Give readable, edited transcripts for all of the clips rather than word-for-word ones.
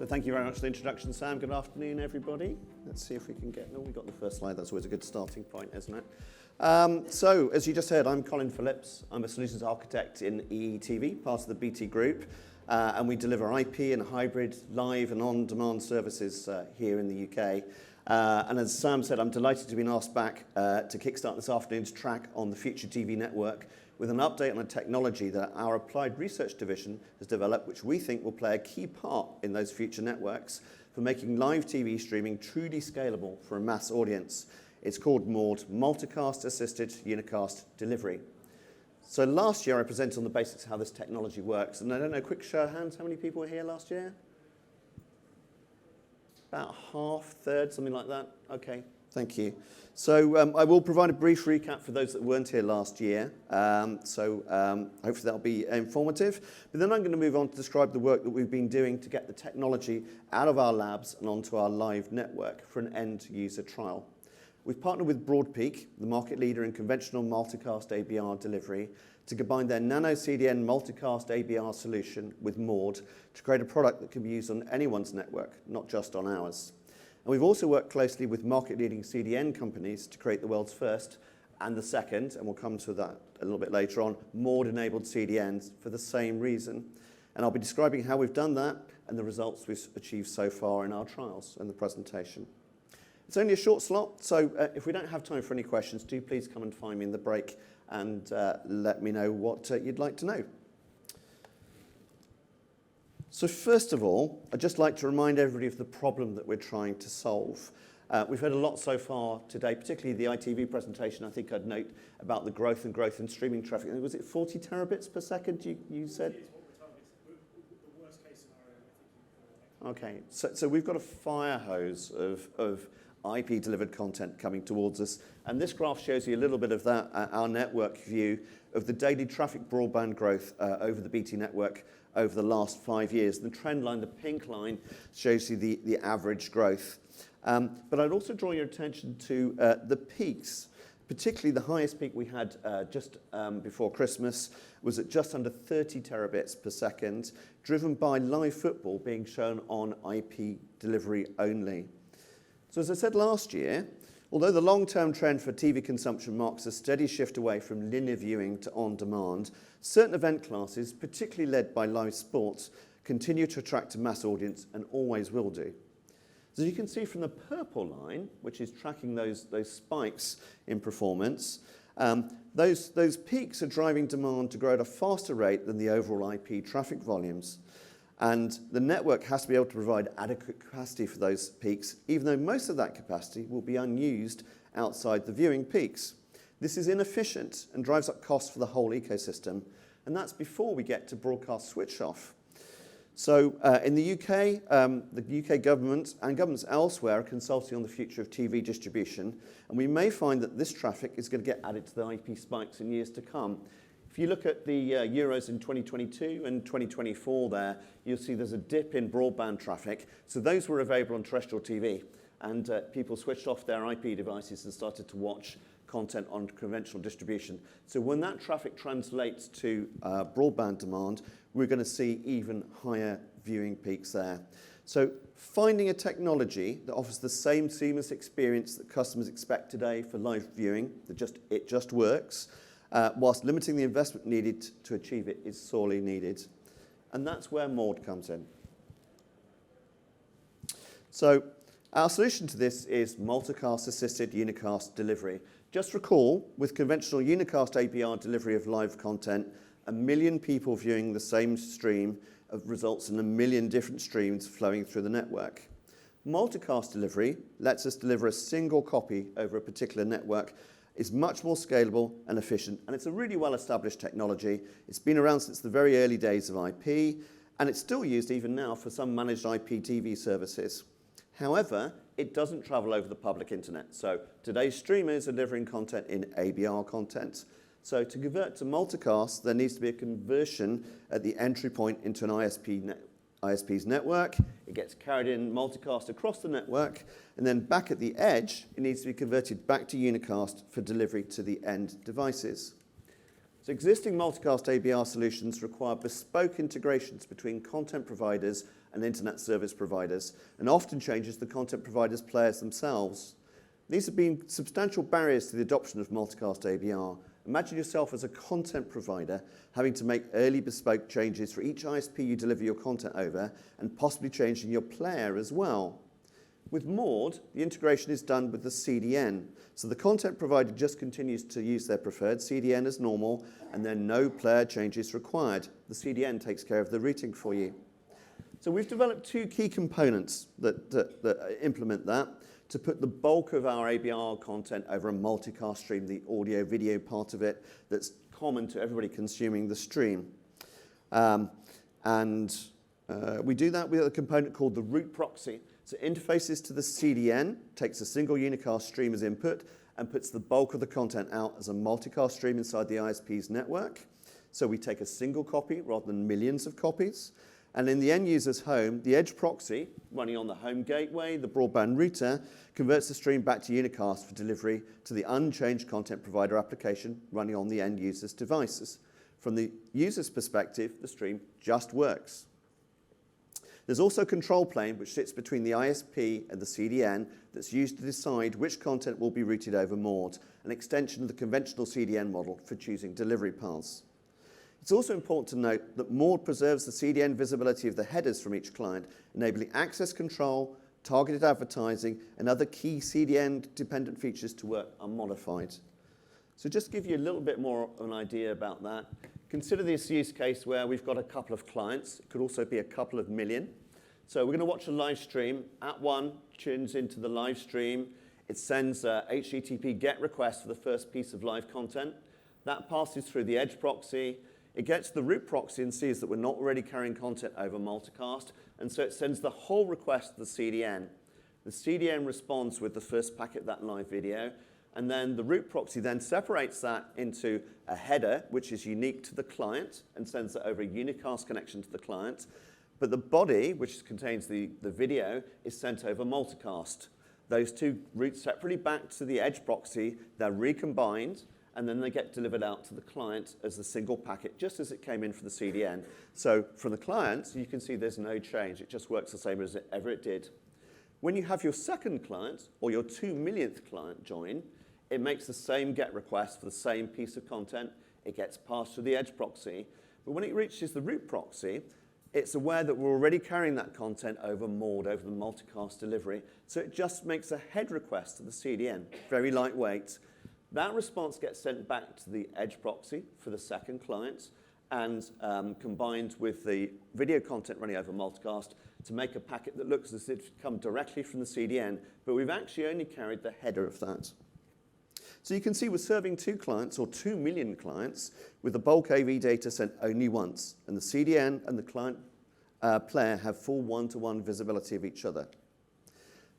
So thank you very much for the introduction, Sam. Good afternoon, everybody. Let's see if we can get... No, we got the first slide. That's always a good starting point, isn't it? So, as you just heard, I'm Colin Phillips. I'm a solutions architect in EETV, part of the BT Group. And we deliver IP and hybrid, live and on-demand services here in the UK. And as Sam said, I'm delighted to be asked back to kickstart this afternoon's track on the Future TV network with an update on a technology that our applied research division has developed, which we think will play a key part in those future networks for making live TV streaming truly scalable for a mass audience. It's called MAUD, Multicast-Assisted Unicast Delivery. So last year I presented on the basics of how this technology works, and I don't know, quick show of hands, how many people were here last year? About half, third, something like that. Okay, thank you. So I will provide a brief recap for those that weren't here last year. Hopefully that'll be informative. But then I'm going to move on to describe the work that we've been doing to get the technology out of our labs and onto our live network for an end-user trial. We've partnered with Broadpeak, the market leader in conventional multicast ABR delivery, to combine their nano CDN multicast ABR solution with MAUD to create a product that can be used on anyone's network, not just on ours. And we've also worked closely with market-leading CDN companies to create the world's first and the second, and we'll come to that a little bit later on, MAUD-enabled CDNs for the same reason. And I'll be describing how we've done that and the results we've achieved so far in our trials in the presentation. It's only a short slot, so if we don't have time for any questions, do please come and find me in the break and let me know what you'd like to know. So first of all, I'd just like to remind everybody of the problem that we're trying to solve. We've heard a lot so far today, particularly the ITV presentation. I think I'd note about the growth in streaming traffic. Was it 40 terabits per second you said? The worst case scenario. Okay, so we've got a fire hose of IP-delivered content coming towards us. And this graph shows you a little bit of that, our network view of the daily traffic broadband growth over the BT network over the last 5 years. The trend line, the pink line, shows you the average growth. But I'd also draw your attention to the peaks. Particularly the highest peak we had just before Christmas was at just under 30 terabits per second, driven by live football being shown on IP delivery only. So as I said last year, although the long-term trend for TV consumption marks a steady shift away from linear viewing to on-demand, certain event classes, particularly led by live sports, continue to attract a mass audience and always will do. As you can see from the purple line, which is tracking those spikes in performance, those peaks are driving demand to grow at a faster rate than the overall IP traffic volumes. And the network has to be able to provide adequate capacity for those peaks, even though most of that capacity will be unused outside the viewing peaks. This is inefficient and drives up costs for the whole ecosystem, and that's before we get to broadcast switch-off. So in the UK government and governments elsewhere are consulting on the future of TV distribution, and we may find that this traffic is going to get added to the IP spikes in years to come. If you look at the Euros in 2022 and 2024 there, you'll see there's a dip in broadband traffic. So those were available on terrestrial TV, and people switched off their IP devices and started to watch content on conventional distribution. So when that traffic translates to broadband demand, we're going to see even higher viewing peaks there. So finding a technology that offers the same seamless experience that customers expect today for live viewing, it just works, whilst limiting the investment needed to achieve it is sorely needed. And that's where MAUD comes in. So our solution to this is Multicast-Assisted Unicast Delivery. Just recall, with conventional unicast ABR delivery of live content, 1 million people viewing the same stream results in 1 million different streams flowing through the network. Multicast delivery lets us deliver a single copy over a particular network. It's much more scalable and efficient, and it's a really well-established technology. It's been around since the very early days of IP, and it's still used even now for some managed IP TV services. However, it doesn't travel over the public internet. So today's streamers are delivering content in ABR content. So to convert to multicast, there needs to be a conversion at the entry point into an ISP's network. It gets carried in multicast across the network, and then back at the edge, it needs to be converted back to unicast for delivery to the end devices. So existing multicast ABR solutions require bespoke integrations between content providers and internet service providers, and often changes the content providers' players themselves. These have been substantial barriers to the adoption of multicast ABR. Imagine yourself as a content provider having to make early bespoke changes for each ISP you deliver your content over, and possibly changing your player as well. With Maud, the integration is done with the CDN. So the content provider just continues to use their preferred CDN as normal, and then no player changes required. The CDN takes care of the routing for you. So we've developed two key components that implement that to put the bulk of our ABR content over a multicast stream, the audio-video part of it that's common to everybody consuming the stream. We do that with a component called the route proxy. So it interfaces to the CDN, takes a single unicast stream as input, and puts the bulk of the content out as a multicast stream inside the ISP's network. So we take a single copy rather than millions of copies. And in the end user's home, the edge proxy, running on the home gateway, the broadband router, converts the stream back to unicast for delivery to the unchanged content provider application running on the end user's devices. From the user's perspective, the stream just works. There's also a control plane which sits between the ISP and the CDN that's used to decide which content will be routed over Maud, an extension of the conventional CDN model for choosing delivery paths. It's also important to note that Maud preserves the CDN visibility of the headers from each client, enabling access control, targeted advertising, and other key CDN-dependent features to work unmodified. So just to give you a little bit more of an idea about that, consider this use case where we've got a couple of clients. It could also be a couple of million. So we're going to watch a live stream. @1 tunes into the live stream. It sends a HTTP GET request for the first piece of live content. That passes through the edge proxy. It gets the route proxy and sees that we're not already carrying content over multicast, and so it sends the whole request to the CDN. The CDN responds with the first packet of that live video, and then the route proxy then separates that into a header, which is unique to the client, and sends it over a unicast connection to the client. But the body, which contains the video, is sent over multicast. Those two route separately back to the edge proxy, they're recombined, and then they get delivered out to the client as a single packet, just as it came in for the CDN. So from the client, you can see there's no change. It just works the same as ever it did. When you have your second client, or your 2 millionth client join, it makes the same GET request for the same piece of content. It gets passed through the edge proxy. But when it reaches the route proxy, it's aware that we're already carrying that content over Maud, over the multicast delivery. So it just makes a head request to the CDN, very lightweight. That response gets sent back to the edge proxy for the second client, and combined with the video content running over multicast to make a packet that looks as if it's come directly from the CDN, but we've actually only carried the header of that. So you can see we're serving 2 clients, or 2 million clients, with the bulk AV data sent only once, and the CDN and the client player have full one-to-one visibility of each other.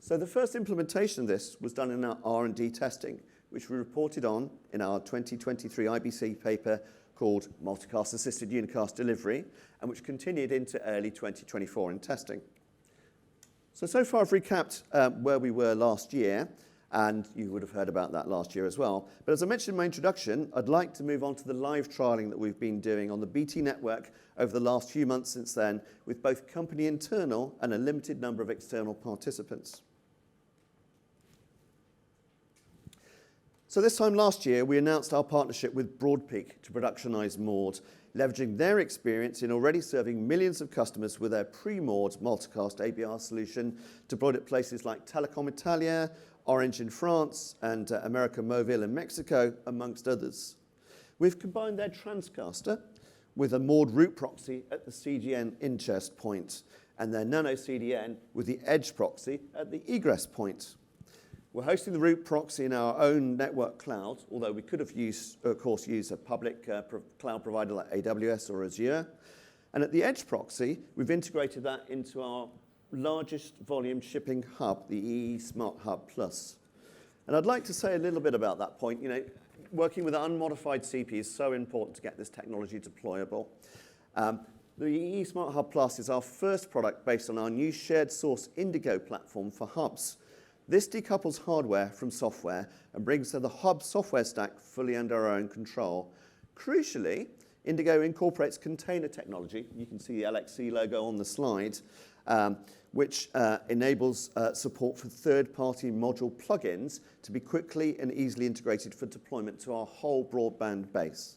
So the first implementation of this was done in our R&D testing, which we reported on in our 2023 IBC paper called Multicast-Assisted Unicast Delivery, and which continued into early 2024 in testing. So far I've recapped where we were last year, and you would have heard about that last year as well. But as I mentioned in my introduction, I'd like to move on to the live trialing that we've been doing on the BT network over the last few months since then, with both company internal and a limited number of external participants. So this time last year, we announced our partnership with Broadpeak to productionize Maud, leveraging their experience in already serving millions of customers with their pre-Maud multicast ABR solution deployed at places like Telecom Italia, Orange in France, and America Mobile in Mexico, amongst others. We've combined their transcaster with a Maud route proxy at the CDN ingest point, and their nano CDN with the edge proxy at the egress point. We're hosting the route proxy in our own network cloud, although we could have of course, used a public cloud provider like AWS or Azure. And at the edge proxy, we've integrated that into our largest volume shipping hub, the EE Smart Hub Plus. And I'd like to say a little bit about that point. You know, working with unmodified CP is so important to get this technology deployable. The EE Smart Hub Plus is our first product based on our new shared source Indigo platform for hubs. This decouples hardware from software and brings the hub software stack fully under our own control. Crucially, Indigo incorporates container technology. You can see the LXC logo on the slide, which enables support for third-party module plugins to be quickly and easily integrated for deployment to our whole broadband base.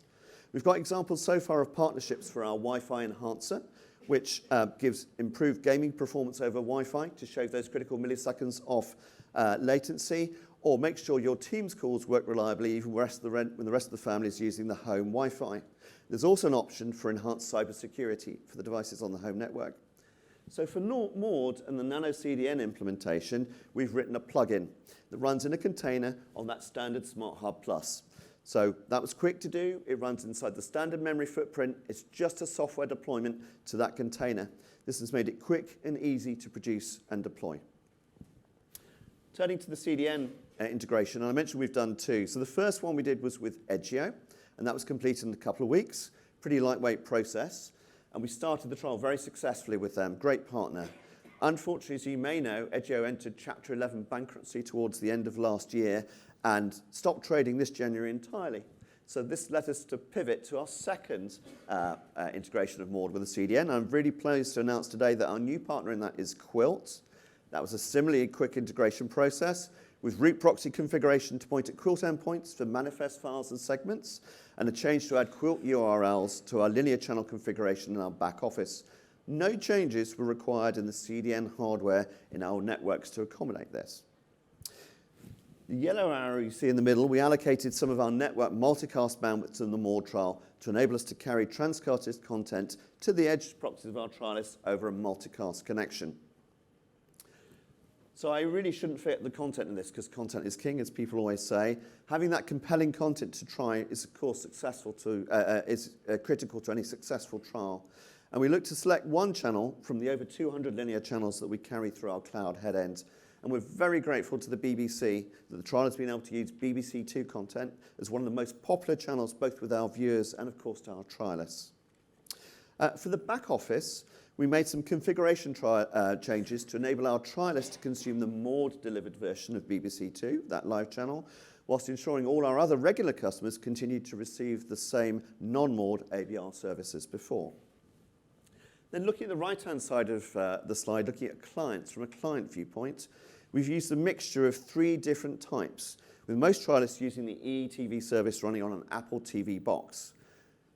We've got examples so far of partnerships for our Wi-Fi enhancer, which gives improved gaming performance over Wi-Fi to shave those critical milliseconds off latency, or make sure your Teams calls work reliably even when the rest of the family is using the home Wi-Fi. There's also an option for enhanced cybersecurity for the devices on the home network. So for Maud and the Nano CDN implementation, we've written a plugin that runs in a container on that standard Smart Hub Plus. So that was quick to do. It runs inside the standard memory footprint. It's just a software deployment to that container. This has made it quick and easy to produce and deploy. Turning to the CDN integration, and I mentioned we've done two. So the first one we did was with Edgio, and that was completed in a couple of weeks. Pretty lightweight process. And we started the trial very successfully with them. Great partner. Unfortunately, as you may know, Edgio entered Chapter 11 bankruptcy towards the end of last year and stopped trading this January entirely. So this led us to pivot to our second integration of Maud with the CDN. I'm really pleased to announce today that our new partner in that is Quilt. That was a similarly quick integration process with root proxy configuration to point at Quilt endpoints for manifest files and segments, and a change to add Quilt URLs to our linear channel configuration in our back office. No changes were required in the CDN hardware in our networks to accommodate this. The yellow arrow you see in the middle, we allocated some of our network multicast bandwidth in the Maud trial to enable us to carry transcasted content to the edge proxies of our trialists over a multicast connection. So I really shouldn't forget the content in this, because content is king, as people always say. Having that compelling content to try is, of course, critical to any successful trial. And we look to select one channel from the over 200 linear channels that we carry through our cloud head end. And we're very grateful to the BBC that the trial has been able to use BBC Two content as one of the most popular channels, both with our viewers and, of course, to our trialists. For the back office, we made some configuration changes to enable our trialists to consume the Maud-delivered version of BBC Two, that live channel, whilst ensuring all our other regular customers continued to receive the same non-Maud ABR service as before. Then looking at the right-hand side of the slide, looking at clients from a client viewpoint, we've used a mixture of three different types, with most trialists using the EETV service running on an Apple TV box.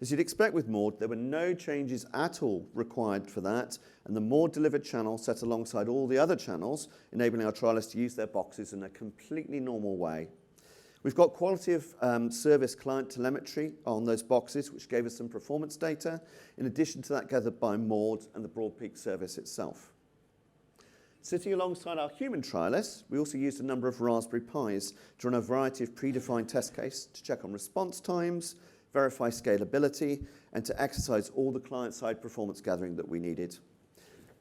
As you'd expect with Maud, there were no changes at all required for that, and the Maud-delivered channel set alongside all the other channels, enabling our trialists to use their boxes in a completely normal way. We've got quality of service client telemetry on those boxes, which gave us some performance data, in addition to that gathered by Maud and the Broadpeak service itself. Sitting alongside our human trialists, we also used a number of Raspberry Pis to run a variety of predefined test cases to check on response times, verify scalability, and to exercise all the client-side performance gathering that we needed.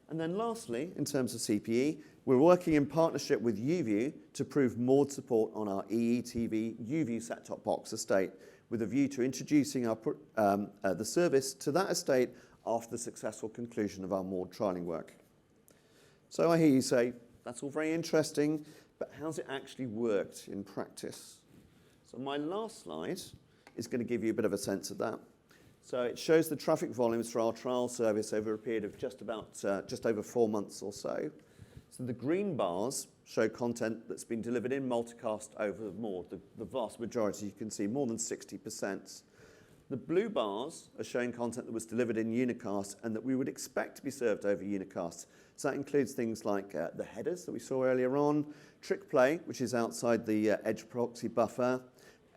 And then lastly, in terms of CPE, we're working in partnership with UView to prove Maud support on our EETV UView set-top box estate, with a view to introducing the service to that estate after the successful conclusion of our Maud trialling work. So I hear you say, that's all very interesting, but how's it actually worked in practice? So my last slide is going to give you a bit of a sense of that. So it shows the traffic volumes for our trial service over a period of just over 4 months or so. So the green bars show content that's been delivered in multicast over Maud, the vast majority, you can see more than 60%. The blue bars are showing content that was delivered in unicast and that we would expect to be served over unicast. So that includes things like the headers that we saw earlier on, trick play, which is outside the edge proxy buffer,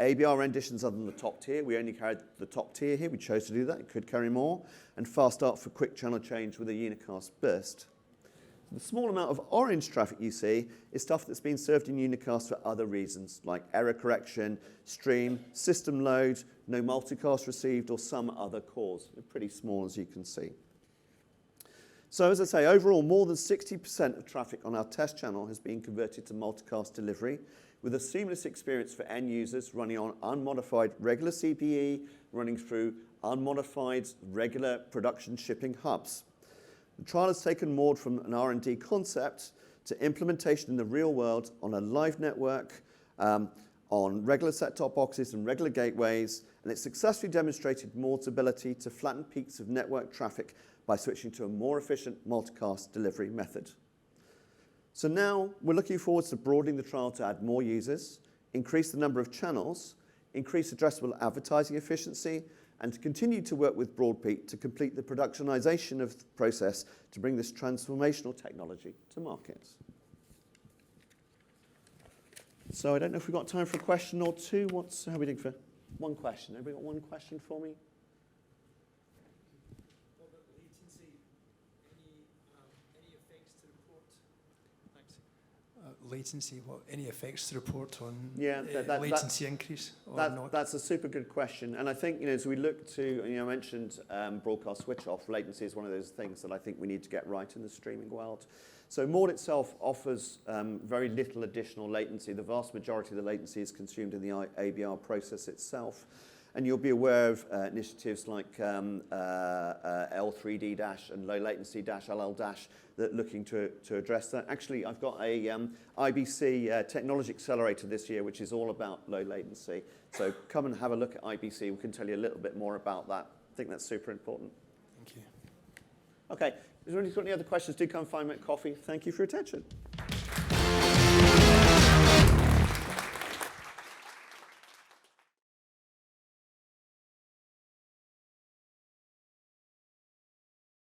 ABR renditions other than the top tier. We only carried the top tier here. We chose to do that. It could carry more. And fast start for quick channel change with a unicast burst. The small amount of orange traffic you see is stuff that's been served in unicast for other reasons, like error correction, stream, system load, no multicast received, or some other cause. They're pretty small, as you can see. So as I say, overall, more than 60% of traffic on our test channel has been converted to multicast delivery, with a seamless experience for end users running on unmodified regular CPE, running through unmodified regular production shipping hubs. The trial has taken Maud from an R&D concept to implementation in the real world on a live network, on on regular set-top boxes and regular gateways, and it successfully demonstrated Maude's ability to flatten peaks of network traffic by switching to a more efficient multicast delivery method. So now we're looking forward to broadening the trial to add more users, increase the number of channels, increase addressable advertising efficiency, and to continue to work with Broadpeak to complete the productionization of the process to bring this transformational technology to market. So I don't know if we've got time for a question or two. How are we doing for one question? Everybody got one question for me? What about latency? Any effects to report? Thanks. Latency, any effects to report on latency increase or not? That's a super good question. And I think, as we look to, I mentioned broadcast switch off, latency is one of those things that I think we need to get right in the streaming world. So Maude itself offers very little additional latency. The vast majority of the latency is consumed in the ABR process itself. And you'll be aware of initiatives like L3D- and low latency -LL- that are looking to address that. Actually, I've got a IBC technology accelerator this year, which is all about low latency. So come and have a look at IBC. We can tell you a little bit more about that. I think that's super important. Thank you. Okay. Is there any other questions? Do come find me at coffee. Thank you for your attention.